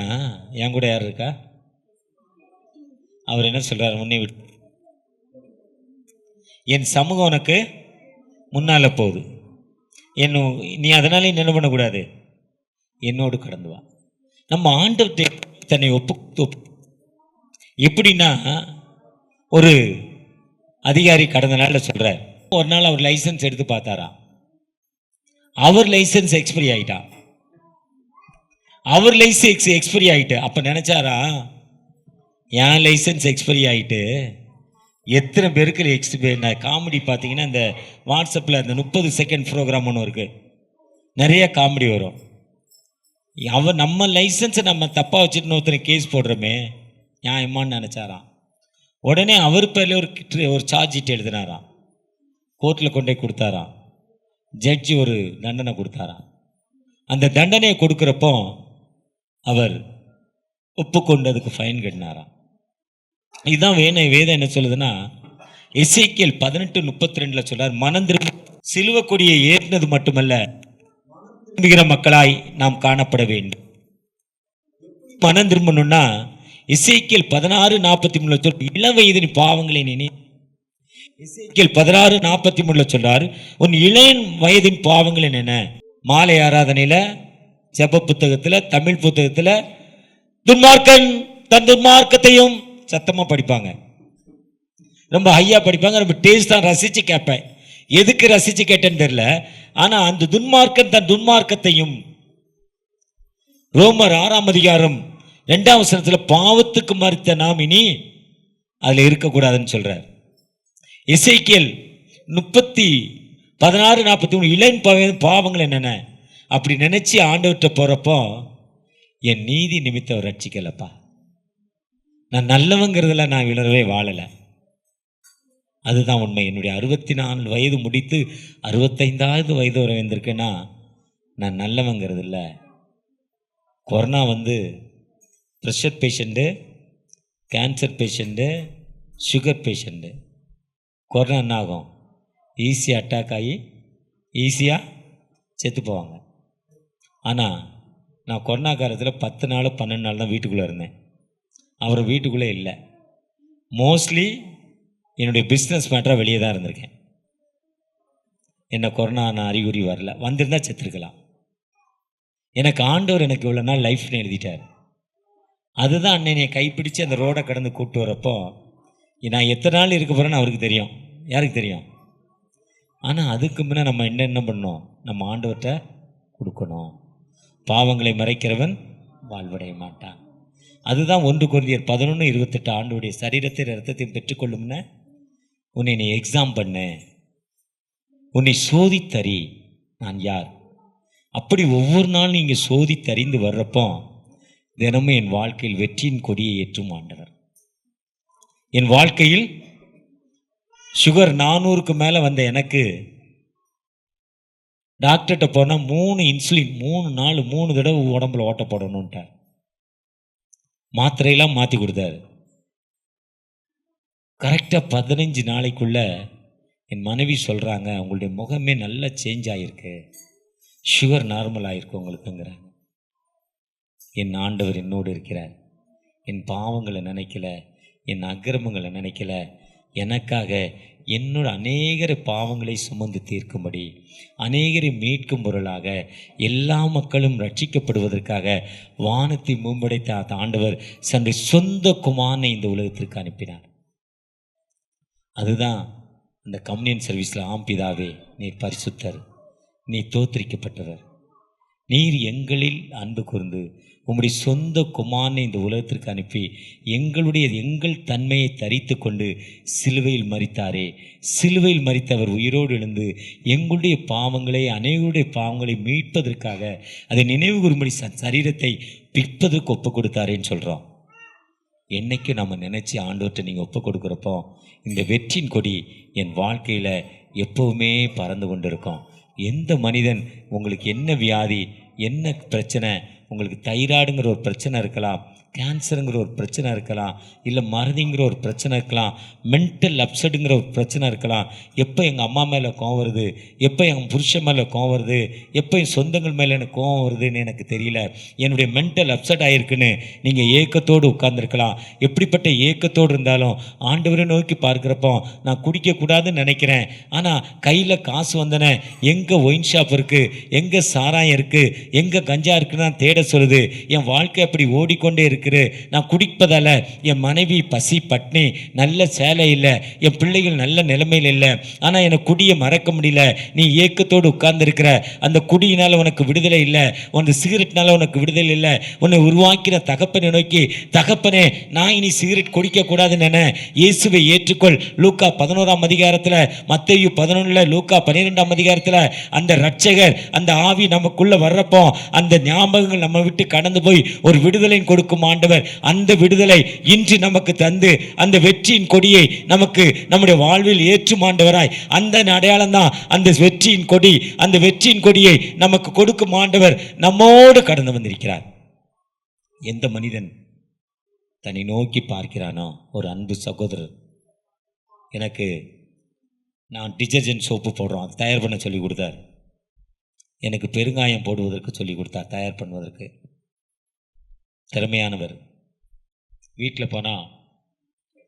என் கூட யார் இருக்கா? அவர் என்ன சொல்கிறார், முன்னே விட்டு என் சமூகம் உனக்கு முன்னால் போகுது, நீ அதனால என்ன பண்ணக்கூடாது, என்னோடு கடந்து வா. நம்ம ஆண்டவர்கிட்ட தன்னை எப்படின்னா, ஒரு அதிகாரி கடந்த நாளில் சொல்கிறார், ஒரு நாள் அவர் லைசன்ஸ் எடுத்து பார்த்தாரா, அவர் லைசன்ஸ் எக்ஸ்பைரி ஆகிட்டான். அவர் லைசன்ஸ் எக்ஸ்பைரி ஆகிட்டு அப்போ நினச்சாரா, என் லைசன்ஸ் எக்ஸ்பைரி ஆகிட்டு எத்தனை பேருக்கு காமெடி பார்த்தீங்கன்னா, இந்த வாட்ஸ்அப்பில் அந்த 30 செகண்ட் ப்ரோக்ராம் ஒன்று இருக்குது, நிறைய காமெடி வரும். நம்ம லைசன்ஸை நம்ம தப்பாக வச்சுட்டு ஒருத்தனை கேஸ் போடுறோமே நியாயமான்னு நினச்சாராம். உடனே அவர் பேரில் ஒரு சார்ஜ் ஷீட் எழுதினாராம், கோர்ட்டில் கொண்டு போய் கொடுத்தாராம். ஜட்ஜி ஒரு தண்டனை கொடுத்தாராம். அந்த தண்டனையை கொடுக்குறப்போ அவர் ஒப்புக்கொண்டதுக்கு ஃபைன் கட்டினாராம். இதுதான் வேதம் என்ன சொல்லுதுன்னா, எசேக்கியேல் 18:32 சொல்றார், மனம் திரும்ப சிலுவை கொடியை ஏறினது மட்டுமல்ல, திரும்புகிற மக்களாய் நாம் காணப்பட வேண்டும். மனம் திரும்பணும்னா எசேக்கியேல் 16:43 சொல்ற, இளம் வயதின் பாவங்களை நினை. எசேக்கியேல் 16:43 சொல்றார், உன் இளைய வயதின் பாவங்களை நினை. மாலை ஆராதனையில, ஜெப புத்தகத்துல, தமிழ் புத்தகத்துல துன்மார்க்கன் தன் துன்மார்க்கத்தையும் சத்தமா படிப்பாங்க, ரொம்ப ஹையா படிப்பாங்க, ரொம்ப டேஸ்டா ரசிச்சு கேட்பேன். எதுக்கு ரசிச்சு கேட்டேன்னு தெரியல. ஆனா அந்த துன்மார்க்கன் தன் துன்மார்க்கத்தையும், ரோமர் 6:2 பாவத்துக்கு மறித்த நாம் இனி அதுல இருக்கக்கூடாதுன்னு சொல்றார். எசேக்கியேல் 16:43 இளைய பாவங்கள் என்னென்ன அப்படி நினைச்சு ஆண்டவர்கிட்ட போறப்போ, என் நீதி நிமித்தம் அவர் ரட்சிக்கலப்பா, நான் நல்லவங்கிறதுல நான் விளரவே வாழலை. அதுதான் உண்மை. என்னுடைய 64 வயது முடித்து 65வது வயது வரை வந்திருக்கேன்னா நான் நல்லவங்கிறது இல்லை. Corona pressure patient, cancer patient, sugar patient, corona என்ன ஆகும், ஈஸியாக அட்டாக் ஆகி ஈஸியாக செத்து போவாங்க. ஆனால் நான் கொரோனா காலத்தில் 10 நாள் 12 நாள் தான் வீட்டுக்குள்ளே இருந்தேன். அவர் வீட்டுக்குள்ளே இல்லை. மோஸ்ட்லி என்னுடைய பிஸ்னஸ் மேட்டராக வெளியே தான் இருந்திருக்கேன். என்ன கொரோனா நான் அறிகுறி வரல, வந்திருந்தால் செத்துருக்கலாம். எனக்கு ஆண்டவர் எனக்கு இவ்வளோ நாள் லைஃப்னு எழுதிட்டார். அதுதான் அன்னை கைப்பிடிச்சு அந்த ரோடை கடந்து கூப்பிட்டு வரப்போ, நான் எத்தனை நாள் இருக்க போகிறேன்னு அவருக்கு தெரியும், யாருக்கு தெரியும். ஆனால் அதுக்கு முன்னே நம்ம என்ன பண்ணணும், நம்ம ஆண்டவர்கிட்ட கொடுக்கணும். பாவங்களை மறைக்கிறவன் வாழ்வடைய மாட்டான். அதுதான் 1 கொரிந்தியர் 11:28 ஆண்டவருடைய சரீரத்தை இரத்தத்தையும் பெற்றுக்கொள்ளும்னு உன்னை நீ எக்ஸாம் பண்ணு, உன்னை சோதித்தறி நான் யார். அப்படி ஒவ்வொரு நாளும் நீங்கள் சோதித்தறிந்து வர்றப்போ தினமும் என் வாழ்க்கையில் வெற்றியின் கொடியை ஏற்றும் ஆண்டவர். என் வாழ்க்கையில் சுகர் 400க்கு மேலே வந்த எனக்கு டாக்டர்கிட்ட போனால் 3 இன்சுலின் 3 நாள் 3 தடவை உடம்புல ஓட்ட போடணுன்ட்டார். மாத்திரையெல்லாம் மாற்றி கொடுத்தாரு. கரெக்டாக 15 நாளைக்குள்ள என் மனைவி சொல்கிறாங்க, உங்களுடைய முகமே நல்லா சேஞ்ச் ஆகிருக்கு, சுகர் நார்மல் ஆகிருக்கு உங்களுக்குங்கிறாங்க. என் ஆண்டவர் என்னோடு இருக்கிறார். என் பாவங்களை நினைக்கல, என் அக்கிரமங்களை நினைக்கல, எனக்காக என்னோட அநேகர பாவங்களை சுமந்து தீர்க்கும்படி, அநேகரை மீட்கும் பொருளாக, எல்லா மக்களும் ரட்சிக்கப்படுவதற்காக வானத்தை மேம்படைத்த ஆண்டவர் தன்னுடைய சொந்த குமாரனை இந்த உலகத்திற்கு அனுப்பினார். அதுதான் அந்த கம்யூனியன் சர்வீஸில், ஆம் பிதாவே நீர் பரிசுத்தர், நீ தோத்திரிக்கப்பட்டவர், நீர் எங்களில் அன்பு கூர்ந்து உம்முடைய சொந்த குமாரனை இந்த உலகத்திற்கு அனுப்பி எங்கள் தன்மையை தரித்து கொண்டு சிலுவையில் மரித்தாரே. சிலுவையில் மரித்தவர் உயிரோடு எழுந்து எங்களுடைய பாவங்களை, அநேகருடைய பாவங்களை மீட்பதற்காக அதை நினைவு கூறும்படி சரீரத்தை பிற்பதற்கு ஒப்பு கொடுத்தாரேன்னு சொல்கிறோம். என்னைக்கு நம்ம நினச்சி ஆண்டவர்கிட்ட நீங்கள் ஒப்பு கொடுக்குறப்போ இந்த வெற்றியின் கொடி என் வாழ்க்கையில் எப்போவுமே பறந்து கொண்டு இருக்கும். எந்த மனிதன், உங்களுக்கு என்ன வியாதி, என்ன பிரச்சனை, உங்களுக்கு தைராய்டுங்கிற ஒரு பிரச்சனை இருக்கலாம், கேன்சருங்கிற ஒரு பிரச்சனை இருக்கலாம், இல்லை மறதிங்கிற ஒரு பிரச்சனை இருக்கலாம், மென்டல் அப்செட்டுங்கிற ஒரு பிரச்சனை இருக்கலாம். எப்போ எங்கள் அம்மா மேலே கோவம் வருது, எப்போ எங்கள் புருஷன் மேலே கோவம் வருது, எப்போ என் சொந்தங்கள் மேலே எனக்கு கோவம் வருதுன்னு எனக்கு தெரியல, என்னுடைய மென்டல் அப்செட் ஆகிருக்குன்னு நீங்கள் ஏக்கத்தோடு உட்கார்ந்துருக்கலாம். எப்படிப்பட்ட ஏக்கத்தோடு இருந்தாலும் ஆண்டவரை நோக்கி பார்க்குறப்போ, நான் குடிக்கக்கூடாதுன்னு நினைக்கிறேன், ஆனால் கையில் காசு வந்தனே, எங்கே ஒயின் ஷாப் இருக்குது, எங்கே சாராயம் இருக்குது, எங்கே கஞ்சா இருக்குன்னு நான் தேட சொல்லுது. என் வாழ்க்கை அப்படி ஓடிக்கொண்டே இருக்கு. நான் குடிப்பதால என் மனைவி பசி பட்னி, நல்ல சேலை இல்லை, என் பிள்ளைகள் நல்ல நிலைமையில் இல்லை, ஆனால் எனக்கு குடியை மறக்க முடியல. நீ ஏக்கத்தோடு உட்கார்ந்து இருக்கிற, அந்த குடியினால் உனக்கு விடுதலை இல்லை, உனக்கு சிகரெட்னால உனக்கு விடுதலை இல்லை. உன்னை உருவாக்கிற தகப்பனை நோக்கி, தகப்பனே நான் இனி சிகரெட் குடிக்கக்கூடாதுன்னு நினை, இயேசுவை ஏற்றுக்கொள். லூக்கா 11ஆம் அதிகாரத்தில், மத்தேயு 11, லூக்கா 12ஆம் அதிகாரத்தில் அந்த இரட்சகர், அந்த ஆவி நமக்குள்ள வர்றப்போ அந்த ஞாபகங்கள் நம்ம விட்டு கடந்து போய் ஒரு விடுதலை கொடுக்குமா ஆண்டவர் அந்த விடுதலை இன்று நமக்கு தந்து அந்த வெற்றியின் கொடியை நமக்கு நம்முடைய வாழ்வில் ஏற்றும் ஆண்டவராய் அந்த அடையாளம் தான் அந்த வெற்றியின் கொடி. அந்த வெற்றியின் கொடியை நமக்கு கொடுக்கும் ஆண்டவர் நம்மோடு கடந்து வந்திருக்கிறார். எந்த மனிதன் தன்னை நோக்கி பார்க்கிறானோ, ஒரு அன்பு சகோதரர் எனக்கு நான் டிட்டர்ஜென்ட் சோப்பு போடுறோம் அது தயார் பண்ண சொல்லி கொடுத்தார். எனக்கு பெருங்காயம் போடுவதற்கு சொல்லி கொடுத்தார், தயார் பண்ணுவதற்கு. திறமையானவர். வீட்டில் போனால்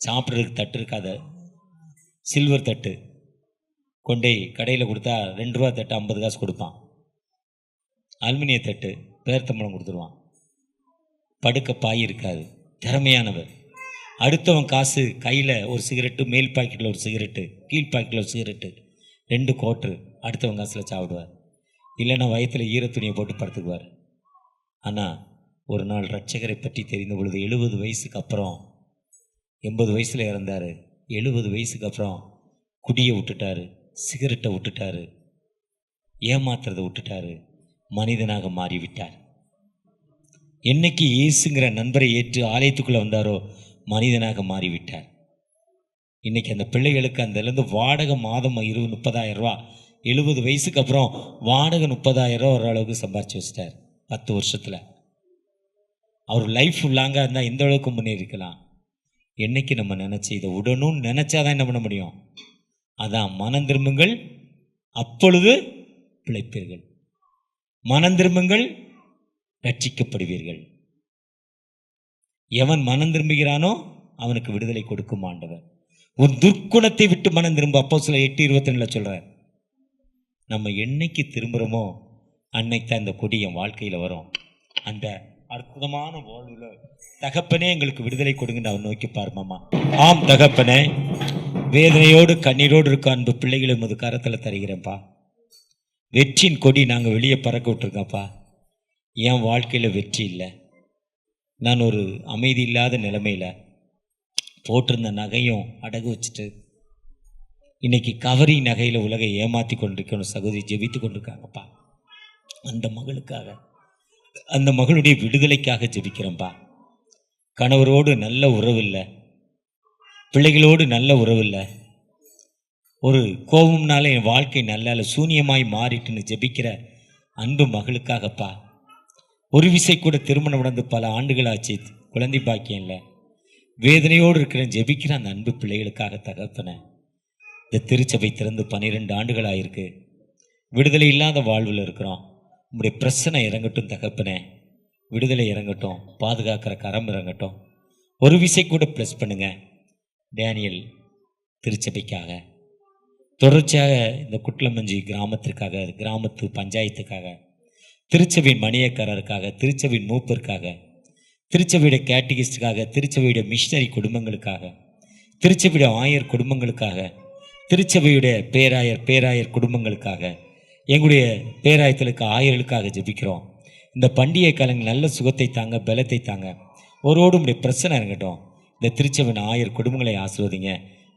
சாப்பிட்றதுக்கு தட்டு இருக்காத, சில்வர் தட்டு கொண்டே கடையில் கொடுத்தா 2 ரூபா தட்டு 50 காசு கொடுப்பான். அலுமினிய தட்டு பேர்த்தம்பளம் கொடுத்துருவான். படுக்க பாய் இருக்காது. திறமையானவர். அடுத்தவன் காசு கையில் ஒரு சிகரெட்டு, மேல் பாக்கெட்டில் ஒரு சிகரெட்டு, கீழ் பாக்கெட்டில் ஒரு சிகரெட்டு, 2 கோட்ரு அடுத்தவன் காசில் சாப்பிடுவார். இல்லைன்னா வயிற்றில் ஈரத்துணியை போட்டு படுத்துக்குவார். ஆனால் ஒரு நாள் ரட்சகரை பற்றி தெரிந்த பொழுது 70 வயசுக்கு அப்புறம், 80 வயசில் இறந்தார். 70 வயசுக்கு அப்புறம் குடியை விட்டுட்டார், சிகரெட்டை விட்டுட்டார், ஏமாத்துறதை விட்டுட்டார், மனிதனாக மாறிவிட்டார். என்னைக்கு இயேசுங்கிற நண்பரை ஏற்று ஆலயத்துக்குள்ளே வந்தாரோ மனிதனாக மாறிவிட்டார். இன்றைக்கி அந்த பிள்ளைகளுக்கு அந்தலேருந்து வாடகை மாதம் 30,000 ரூபா. 70 வயசுக்கு அப்புறம் வாடகை 30,000 ரூபா ஓரளவுக்கு சம்பாரிச்சு வச்சிட்டார் 10 வருஷத்தில். அவர் லைஃப் ஃபுல்லாங்க இருந்தால் எந்த அளவுக்கு முன்னேறிக்கலாம். என்னைக்கு நம்ம நினச்சி இதை உடனும் நினச்சாதான் என்ன பண்ண முடியும்? அதான் மனம் திரும்புங்கள் அப்பொழுது பிழைப்பீர்கள், மனம் திரும்புங்கள் ரட்சிக்கப்படுவீர்கள். எவன் மனம் திரும்புகிறானோ அவனுக்கு விடுதலை கொடுக்கும் ஆண்டவர். உன் துர்க்குணத்தை விட்டு மனம் திரும்ப, அப்போஸ்தலர் 8:22 சொல்றார். நம்ம என்னைக்கு திரும்புகிறோமோ அன்னைக்கு தான் இந்த கொடி என் வாழ்க்கையில் வரும். அந்த அற்புதமான வாழ்வுல தகப்பனே எங்களுக்கு விடுதலை கொடுங்கன்னு அவன் நோக்கி பாருமாமா. ஆம் தகப்பனே, வேதனையோடு கண்ணீரோடு இருக்க அன்பு பிள்ளைகளை உமது கரத்தில் தருகிறேன்ப்பா. வெற்றியின் கொடி நாங்கள் வெளியே பறக்க விட்டுருக்கோம்ப்பா. என் வாழ்க்கையில் வெற்றி இல்லை. நான் ஒரு அமைதி இல்லாத நிலைமையில் போட்டிருந்த நகையும் அடகு வச்சுட்டு இன்றைக்கி கவரி நகையில் உலகை ஏமாற்றி கொண்டிருக்கணும் சகோதரி ஜெபித்து கொண்டிருக்காங்கப்பா. அந்த மகளுக்காக, அந்த மகளுடைய விடுதலைக்காக ஜெபிக்கிறேன்ப்பா. கணவரோடு நல்ல உறவு இல்லை, பிள்ளைகளோடு நல்ல உறவு இல்லை, ஒரு கோபம்னால என் வாழ்க்கை நல்லா சூனியமாய் மாறிட்டுன்னு ஜெபிக்கிற அன்பு மகளுக்காகப்பா. ஒரு விசை கூட திருமணம் நடந்து பல ஆண்டுகள் ஆச்சு, குழந்தை பாக்கியம் இல்லை, வேதனையோடு இருக்கிறேன். ஜெபிக்கிற அந்த அன்பு பிள்ளைகளுக்காக தகப்பன, இந்த திருச்சபை திறந்து 12 ஆண்டுகள் ஆயிருக்கு. விடுதலை இல்லாத வாழ்வில் இருக்கிறோம். உங்களுடைய பிரச்சனை இறங்கட்டும் தகப்பனே, விடுதலை இறங்கட்டும், பாதுகாக்கிற கரம் இறங்கட்டும். ஒரு விசை கூட ப்ளஸ் பண்ணுங்க. டேனியல் திருச்சபைக்காக, தொடர்ச்சியாக இந்த குட்லமஞ்சி கிராமத்திற்காக, கிராமத்து பஞ்சாயத்துக்காக, திருச்சபையின் மணியக்காரருக்காக, திருச்சபையின் மூப்பருக்காக, திருச்சபையுடைய கேட்டகிஸ்டுக்காக, திருச்சபையுடைய மிஷனரி குடும்பங்களுக்காக, திருச்சபையுடைய ஆயர் குடும்பங்களுக்காக, திருச்சபையுடைய பேராயர் குடும்பங்களுக்காக, எங்களுடைய பேராயத்திலுக்கு ஆயர்களுக்காக ஜெபிக்கிறோம். இந்த பண்டிகை காலங்கள் நல்ல சுகத்தை தாங்க, பலத்தை தாங்க. ஒருவோடு உடைய பிரச்சனை இறங்கட்டும். இந்த திருச்சபையின் ஆயர் குடும்பங்களை ஆசிர்வதிங்க.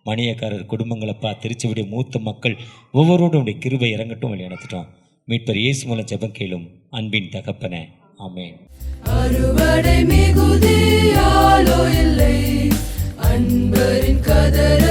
மணியக்காரர் குடும்பங்களப்பா, திருச்சபையுடைய மூத்த மக்கள் ஒவ்வொருவரோடும் உடைய கிருபை இறங்கட்டும். வழி நடத்திட்டோம். மீட்பர் இயேசு மூலம் ஜெபம் கேளும் அன்பின் தகப்பனே, ஆமென். அறுவடை மிகுதியாலோ இல்லை, அன்பரின் கதற